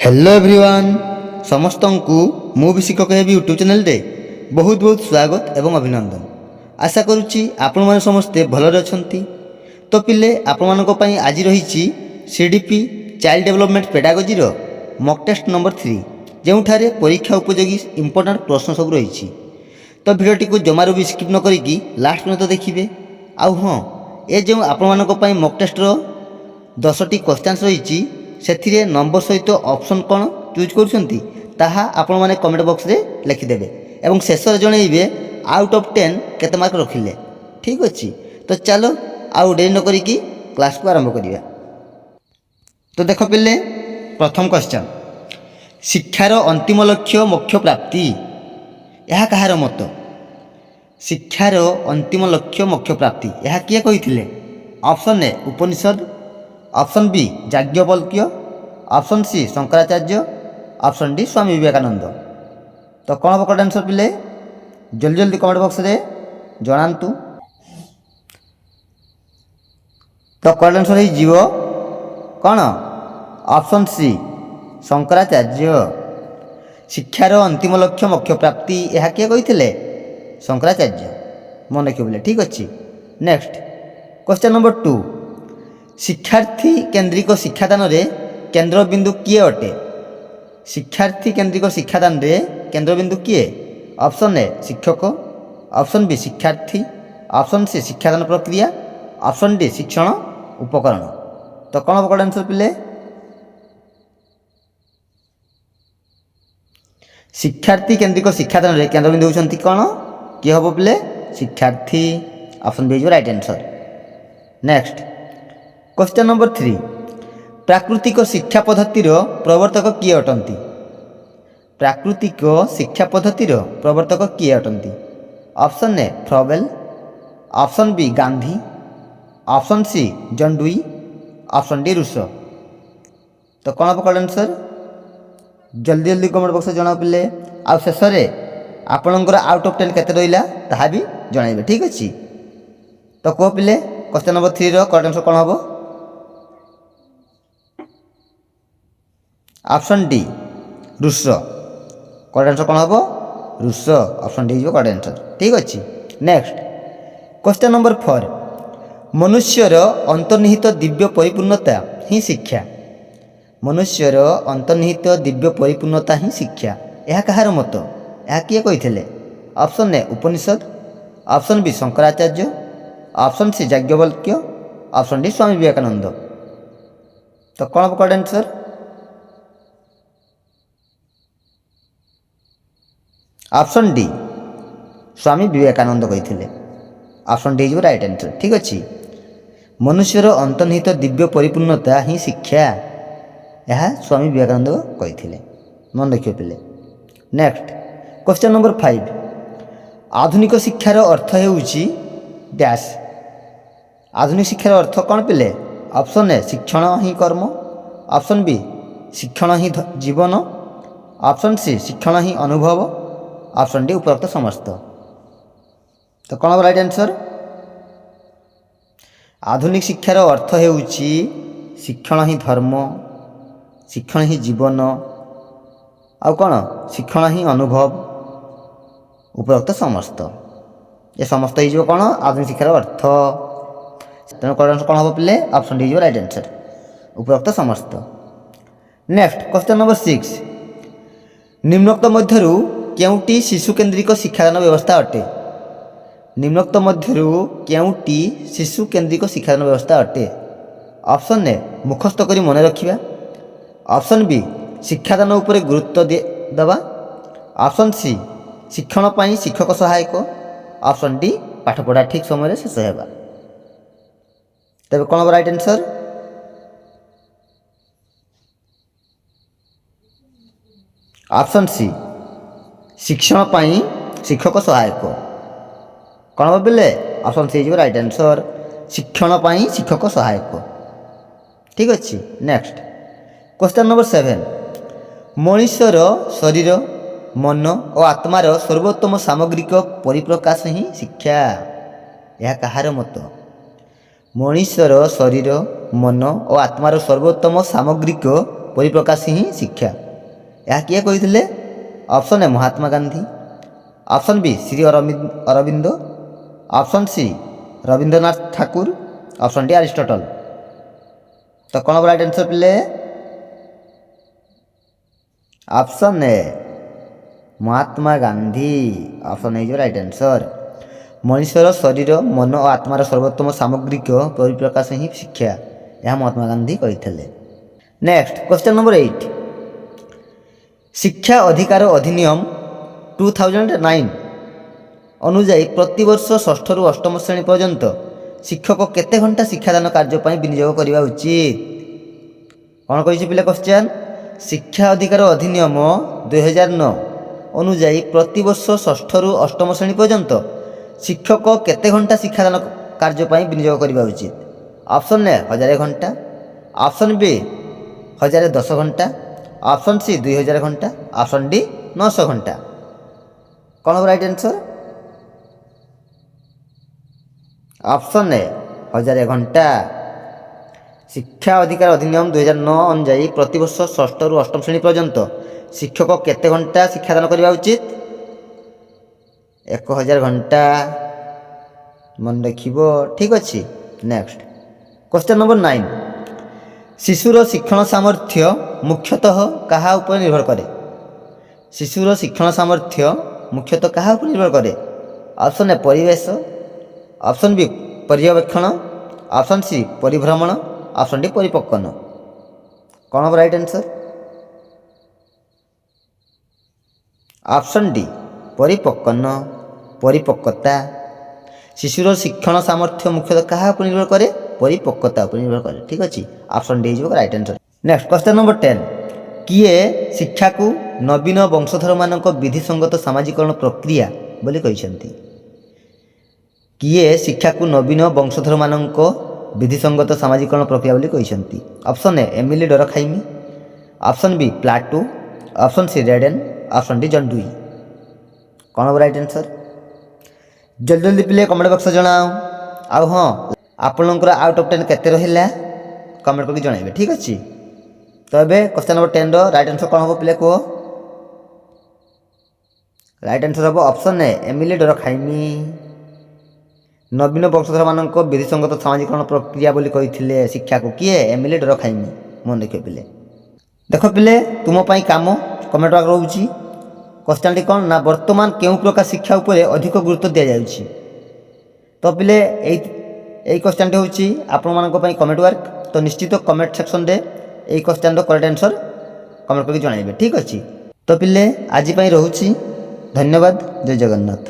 Hello everyone समस्त को मु भी शिक्षक हेबी यूट्यूब चैनल रे बहुत बहुत स्वागत एवं अभिनंदन। आशा करुच्ची आपण मैंने समस्ते भलरे अछंती। तो पिले आपण मानक पई आज रही सीडीपी चाइल्ड डेवलपमेंट पेडागोजी रो मॉक टेस्ट नंबर 3 जोठारे परीक्षा उपयोगी इंपोर्टेंट प्रश्न सब रही। तो भिडियोटी को जमारू भी स्किप न करिकी लास्ट में तो देखिए। आउ हाँ ये जो आपण मानक पई मॉक टेस्ट रो 10टी क्वेश्चंस रही से नंबर सहित ऑप्शन कौन चूज कर आपण मैंने कमेंट बॉक्स रे लिखिदेवे और शेष जनइबे आउट ऑफ 10 केते मार्क रखिले। ठीक अच्छे तो चलो आउ डेरी न करिकी क्लास को आरंभ करिया। तो देख पिले प्रथम क्वेश्चन शिक्षार अंतिम लक्ष्य मोक्ष प्राप्ति यह कहार मत। शिक्षार अंतिम लक्ष्य मोक्ष प्राप्ति यह किए कही। Option A Upanishad, option B Yajnavalkya, option C Shankaracharya, option D Swami Vivekananda. तो कौन हम करेक्ट आंसर पिले जल्दी जल्दी कमेंट बॉक्स रे जनातु। तो करेक्ट आंसर है जीव कौन ऑप्शन सी शंकराचार्य। शिक्षार अंतिम लक्ष्य मोक्ष प्राप्ति यह किए कही शंकराचार्य मन रखिए बोले। ठीक अच्छे नेक्स्ट क्वेश्चन नंबर 2 शिक्षार्थी केन्द्रिक शिक्षादान रे केन्द्र बिंदु किए अटे। शिक्षार्थी केन्द्रिक शिक्षादान रे केन्द्र बिंदु किए। ऑप्शन ए शिक्षक, ऑप्शन बी शिक्षार्थी, ऑप्शन सी शिक्षादान प्रक्रिया, ऑप्शन डी शिक्षण उपकरण। तो कौन हम करेक्ट आंसर पिले शिक्षार्थी केन्द्रिक शिक्षादान रे केन्द्र बिंदु होती कौन किए हम पिले शिक्षार्थी। Option B is right answer. Next question number 3 प्राकृतिक शिक्षा पद्धतिर प्रवर्तक किए अटंती। प्राकृतिक शिक्षा पद्धतिर प्रवर्तक किए अटंती। Option A Froebel, option B Gandhi, option C John Dewey, option D Rousseau. तो कौन हम करेक्ट आंसर जल्दी जल्दी कमेंट बॉक्स में जनाओ पिले। आ शेष में आपणकर आउट ऑफ 10 केते रहिला ताहा भी जणाइबे। ठीक अच्छे तो कह पिले क्वेश्चन नंबर 3 रो करेक्ट आंसर कौन हम। ऑप्शन डी रूसो करेक्ट आंसर कौन हम रूसो। ऑप्शन डी जो करेक्ट आंसर। ठीक अच्छे नेक्स्ट क्वेश्चन नंबर 4 मनुष्यर अंतर्निहित दिव्य परिपूर्णता ही शिक्षा। मनुष्यर अंतर्निहित दिव्य परिपूर्णता ही शिक्षा यह कहार मत। यह किए कही। Option A Upanishad, option B Shankaracharya, option C Yajnavalkya, option D Swami Vivekananda. तो कौन हम correct answer option D Swami Vivekananda कही। Option D is right answer. ठीक अच्छे मनुष्यर अंतर्निहित दिव्य परिपूर्णता ही शिक्षा यह स्वामी विवेकानंद कही मन रखिए पिले। नेक्स्ट क्वेश्चन नंबर 5 आधुनिक शिक्षार अर्थ होउची डैश। आधुनिक शिक्षार अर्थ कौन पिले। ऑप्शन ए शिक्षण ही कर्म, ऑप्शन बी शिक्षण ही जीवन, ऑप्शन सी शिक्षण ही अनुभव, ऑप्शन डी उपरोक्त समस्त। तो कौन राइट आंसर आधुनिक शिक्षार अर्थ होउची शिक्षण ही धर्म, शिक्षण ही जीवन आ कौन शिक्षण ही अनुभव उपरोक्त समस्त। ये समस्त हो कौन आधुनिक शिक्षार अर्थ। तेणु कौन हम पिले ऑप्शन डी राइट आंसर उपरोक्त समस्त। नेक्स्ट क्वेश्चन नंबर 6 निम्नोक्त मध्यरु केउटी शिशु केन्द्रिक शिक्षादान व्यवस्था अटे। निम्नोक्त मध्यरु केउटी शिशु केन्द्रिक शिक्षादान व्यवस्था अटे। ऑप्शन ए मुखस्थ करी मन रखिबा, ऑप्शन बी शिक्षादान उपरे गुरुत्व देवा, ऑप्शन सी शिक्षण पाई शिक्षक सहायक, ऑप्शन डी पाठ पढ़ा ठीक समय शेष होगा। तेज कौन हम राइट आंसर ऑप्शन सी शिक्षण पाई शिक्षक सहायक। कौन हम बोले ऑप्शन सी जो राइट आंसर शिक्षण पाई शिक्षक सहायक। ठीक अच्छे नेक्स्ट क्वेश्चन नंबर 7 मनुष्यर शरीर मन और आत्मार सर्वोत्तम सामग्रिक परिप्रकाश ही शिक्षा यह कहार मत। मनुष्यर शरीर मन और आत्मार सर्वोत्तम सामग्रिक ପରିପ୍ରକାଶ ହିଁ ଶିକ୍ଷା। ଏହା କିଏ କହିଥିଲେ? Option A Mahatma Gandhi, option B Shri Aurobindo, option C Rabindranath Thakur, option D Aristotle. ତ କ'ଣ ରାଇଟ୍ ଆନ୍ସର୍ ପିଲେ? Option A Mahatma Gandhi option ହେଇଯିବ ରାଇଟ୍ ଆନ୍ସର୍। ମଣିଷର ଶରୀର ମନ ଓ ଆତ୍ମାର ସର୍ବୋତ୍ତମ ସାମଗ୍ରିକ ପରିପ୍ରକାଶ ହିଁ ଶିକ୍ଷା, ଏହା ମହାତ୍ମା ଗାନ୍ଧୀ କହିଥିଲେ। ନେକ୍ସଟ କ୍ୱେଶ୍ଚନ୍ ନମ୍ବର 8, ଶିକ୍ଷା ଅଧିକାର ଅଧିନିୟମ 2009 ଅନୁଯାୟୀ ପ୍ରତିବର୍ଷ ଷଷ୍ଠରୁ ଅଷ୍ଟମ ଶ୍ରେଣୀ ପର୍ଯ୍ୟନ୍ତ ଶିକ୍ଷକ କେତେ ଘଣ୍ଟା ଶିକ୍ଷାଦାନ କାର୍ଯ୍ୟ ପାଇଁ ବିନିଯୋଗ କରିବା ଉଚିତ? କ'ଣ କହିଛି ପିଲା କ୍ୱେଶ୍ଚନ୍? ଶିକ୍ଷା ଅଧିକାର ଅଧିନିୟମ 2009 ଅନୁଯାୟୀ ପ୍ରତିବର୍ଷ ଷଷ୍ଠରୁ ଅଷ୍ଟମ ଶ୍ରେଣୀ ପର୍ଯ୍ୟନ୍ତ ଶିକ୍ଷକ କେତେ ଘଣ୍ଟା ଶିକ୍ଷାଦାନ କାର୍ଯ୍ୟ ପାଇଁ ବିନିଯୋଗ କରିବା ଉଚିତ? ଅପସନ୍ ଏ 1000 ଘଣ୍ଟା, ଅପସନ୍ ବି 1010 ଘଣ୍ଟା, ଅପସନ୍ ସି 2000 ଘଣ୍ଟା, ଅପସନ୍ ଡି 900 ଘଣ୍ଟା। କ'ଣ ହେବ ରାଇଟ୍ ଆନ୍ସର୍? ଅପସନ୍ ଏ 1000 ଘଣ୍ଟା। ଶିକ୍ଷା ଅଧିକାର ଅଧିନିୟମ 2009 ଅନୁଯାୟୀ ପ୍ରତିବର୍ଷ ଷଷ୍ଠରୁ ଅଷ୍ଟମ ଶ୍ରେଣୀ ପର୍ଯ୍ୟନ୍ତ ଶିକ୍ଷକ କେତେ ଘଣ୍ଟା ଶିକ୍ଷାଦାନ କରିବା ଉଚିତ? 1000 ଘଣ୍ଟା। ମନେ ରଖିବ, ଠିକ୍ ଅଛି। ନେକ୍ସଟ କ୍ୱେଶ୍ଚନ୍ ନମ୍ବର 9, ଶିଶୁର ଶିକ୍ଷଣ ସାମର୍ଥ୍ୟ ମୁଖ୍ୟତଃ କାହା ଉପରେ ନିର୍ଭର କରେ? ଶିଶୁର ଶିକ୍ଷଣ ସାମର୍ଥ୍ୟ ମୁଖ୍ୟତଃ କାହା ଉପରେ ନିର୍ଭର କରେ? ଅପସନ୍ ଏ ପରିବେଶ, ଅପସନ୍ ବି ପର୍ଯ୍ୟବେକ୍ଷଣ, ଅପସନ୍ ସି ପରିଭ୍ରମଣ, ଅପସନ୍ ଡି ପରିପକ୍ୱନ। କ'ଣ ହେବ ରାଇଟ୍ ଆନ୍ସର୍? ଅପସନ୍ ଡି ପରିପକ୍ୱନ, ପରିପକ୍ୱତା। ଶିଶୁର ଶିକ୍ଷଣ ସାମର୍ଥ୍ୟ ମୁଖ୍ୟତଃ କାହା ଉପରେ ନିର୍ଭର କରେ? ପରିପକ୍ୱତା ଉପରେ ନିର୍ଭର କରେ। ଠିକ୍ ଅଛି, ଅପସନ୍ ଡି ହେଇଯିବ right answer. Next question number 10, କିଏ ଶିକ୍ଷାକୁ ନବୀନ ବଂଶଧରମାନଙ୍କ ବିଧିସଙ୍ଗତ ସାମାଜିକରଣ ପ୍ରକ୍ରିୟା ବୋଲି କହିଛନ୍ତି? କିଏ ଶିକ୍ଷାକୁ ନବୀନ ବଂଶଧରମାନଙ୍କ ବିଧିସଙ୍ଗତ ସାମାଜିକରଣ ପ୍ରକ୍ରିୟା ବୋଲି କହିଛନ୍ତି? Option A Emile Durkheim, option B Plato, option C ରେଡେନ୍, ଅପସନ୍ ଡି ଜନ୍ ଡୁଇ। କ'ଣ ହେବ ରାଇଟ୍ ଆନ୍ସର୍? ଜଲ୍ଦି ଜଲ୍ଦି ପିଲେ କମେଣ୍ଟ ବକ୍ସ ଜଣାଅ। ଆଉ ହଁ, ଆପଣଙ୍କର ଆଉଟ୍ ଅଫ୍ 10 କେତେ ରହିଲା କମେଣ୍ଟ କରିକି ଜଣାଇବେ। ଠିକ୍ ଅଛି। ତ ଏବେ କ୍ୱେଶ୍ଚନ୍ ନମ୍ବର 10ର ରାଇଟ୍ ଆନ୍ସର୍ କ'ଣ ହେବ ପିଲେ କୁହ? ରାଇଟ୍ ଆନ୍ସର୍ ହେବ ଅପସନ୍ ଏ ଏମିଲି ଡରଖାଇମି। ନବୀନ ବଂଶଧରମାନଙ୍କ ବିଧିସଙ୍ଗତ ସାମାଜିକରଣ ପ୍ରକ୍ରିୟା ବୋଲି କହିଥିଲେ ଶିକ୍ଷାକୁ କିଏ? ଏମିଲି ଡରଖାଇମି। ମନେ ରଖିବ ପିଲେ। ଦେଖ ପିଲେ, ତୁମ ପାଇଁ କାମ କମେଣ୍ଟ ବକ୍ସ ରହୁଛି। କ୍ୱେଶ୍ଚନ୍ଟି କ'ଣ ନା, ବର୍ତ୍ତମାନ କେଉଁ ପ୍ରକାର ଶିକ୍ଷା ଉପରେ ଅଧିକ ଗୁରୁତ୍ୱ ଦିଆଯାଉଛି? ତ ପିଲେ ଏଇ କ୍ୱେଶ୍ଚନ୍ଟି ହେଉଛି ଆପଣମାନଙ୍କ ପାଇଁ କମେଣ୍ଟ ୱାର୍କ। ତ ନିଶ୍ଚିତ କମେଣ୍ଟ ସେକ୍ସନରେ ଏଇ କ୍ୱେଶ୍ଚନ୍ର କରେକ୍ଟ ଆନ୍ସର୍ କମେଣ୍ଟ କରିକି ଜଣାଇବେ। ଠିକ୍ ଅଛି। ତ ପିଲେ ଆଜି ପାଇଁ ରହୁଛି। ଧନ୍ୟବାଦ। ଜୟ ଜଗନ୍ନାଥ।